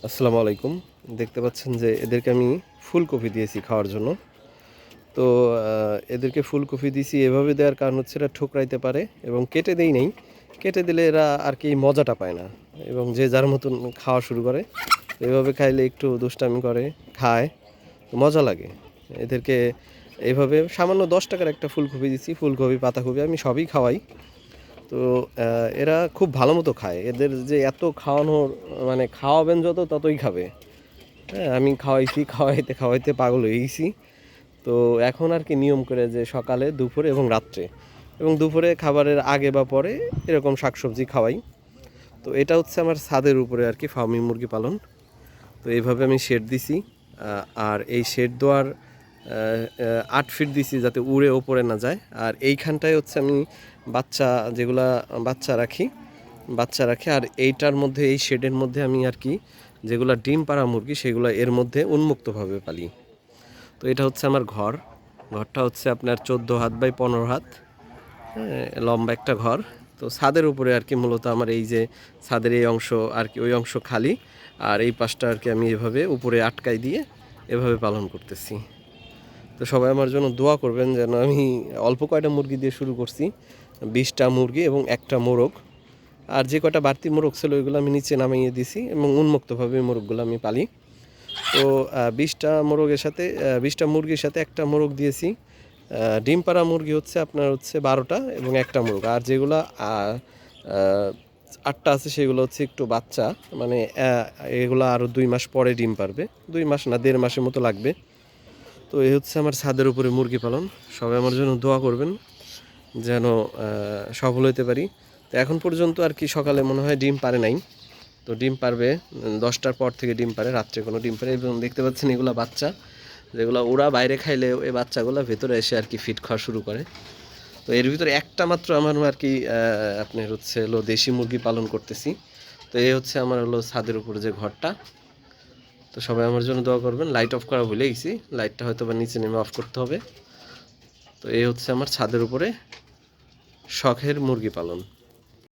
আসসালামু আলাইকুম। দেখতে পাচ্ছেন যে এদেরকে আমি ফুলকপি দিয়েছি খাওয়ার জন্য। তো এদেরকে ফুলকপি দিছি এভাবে দেওয়ার কারণ হচ্ছে এরা ঠোকরাইতে পারে এবং কেটে দেই নাই। কেটে দিলে এরা আর কি মজাটা পায় না এবং যে যার মতন খাওয়া শুরু করে। তো এভাবে খাইলে একটু দুষ্টামি করে, খায়, মজা লাগে। এদেরকে এইভাবে সামান্য ৳১০ একটা ফুলকপি দিচ্ছি, ফুলকপি, পাতাকপি আমি সবই খাওয়াই। তো এরা খুব ভালো মতো খায়। এদের যে এত খাওয়ানোর মানে খাওয়াবেন যত ততই খাবে। হ্যাঁ, আমি খাওয়াইতে, খাওয়াইতে পাগল হয়ে গেছি। তো এখন আর কি নিয়ম করে যে সকালে, দুপুরে এবং রাত্রে এবং দুপুরে খাবারের আগে বা পরে এরকম শাকসবজি খাওয়াই। তো এটা হচ্ছে আমার ছাদের উপরে আর কি ফার্মি মুরগি পালন। তো এইভাবে আমি শেড দিছি। আর এই শেড দেওয়ার ৮ ফিট দিছি যাতে উড়ে ওপরে না যায়। আর এইখানটায় হচ্ছে আমি বাচ্চা যেগুলা বাচ্চা রাখি আর এইটার মধ্যে এই শেডের মধ্যে আমি আর কি যেগুলা ডিম পাড়া মুরগি সেগুলো এর মধ্যে উন্মুক্তভাবে পালি। তো এটা হচ্ছে আমার ঘরটা হচ্ছে আপনার 14 হাত বাই 15 হাত, হ্যাঁ, লম্বা একটা ঘর। তো ছাদের উপরে আর কি মূলত আমার এই যে ছাদের এই অংশ আর কি ওই অংশ খালি আর এই পাশটা আর কি আমি এভাবে উপরে আটকাই দিয়ে এভাবে পালন করতেছি। তো সবাই আমার জন্য দোয়া করবেন যেন আমি অল্প কয়টা মুরগি দিয়ে শুরু করছি, 20টা মুরগি এবং একটা মোরগ। আর যে কয়টা বাড়তি মোরগ ছিল ওইগুলো আমি নিচে নামিয়ে দিছি এবং উন্মুক্তভাবে মোরগগুলো আমি পালি। তো 20টা মোরগের সাথে 20টা মুরগির সাথে একটা মোরগ দিয়েছি। ডিম পাড়া মুরগি হচ্ছে আপনার হচ্ছে 12টা এবং একটা মোরগ। আর যেগুলো 8টা আছে সেগুলো হচ্ছে একটু বাচ্চা, মানে এগুলো আরও 2 মাস পরে ডিম পারবে, 2 মাস না 1.5 মাসের মতো লাগবে। তো এই হচ্ছে আমার ছাদের উপরে মুরগি পালন। সবাই আমার জন্য দোয়া করবেন যেন সফল হতে পারি। তো এখন পর্যন্ত আর কি সকালে মনে হয় ডিম পারে নাই। তো ডিম পারবে 10টার পর থেকে ডিম পারে, রাত্রে কোনো ডিম পারে এবং দেখতে পাচ্ছেন এগুলো বাচ্চা, যেগুলো ওরা বাইরে খাইলে এই বাচ্চাগুলো ভেতরে এসে আর কি ফিট খাওয়া শুরু করে। তো এর ভিতরে একটা মাত্র আমার আর কি আপনার হচ্ছে হলো দেশি মুরগি পালন করতেছি। তো এই হচ্ছে আমার হলো ছাদের উপরে যে ঘরটা। তো সবাই আমার জন্য দোয়া করবেন। লাইট অফ করা ভুলে গেছি, লাইটটা হয়তো বা নিচে নেমে অফ করতে হবে। তো এই হচ্ছে আমার ছাদের উপরে শখের মুরগি পালন।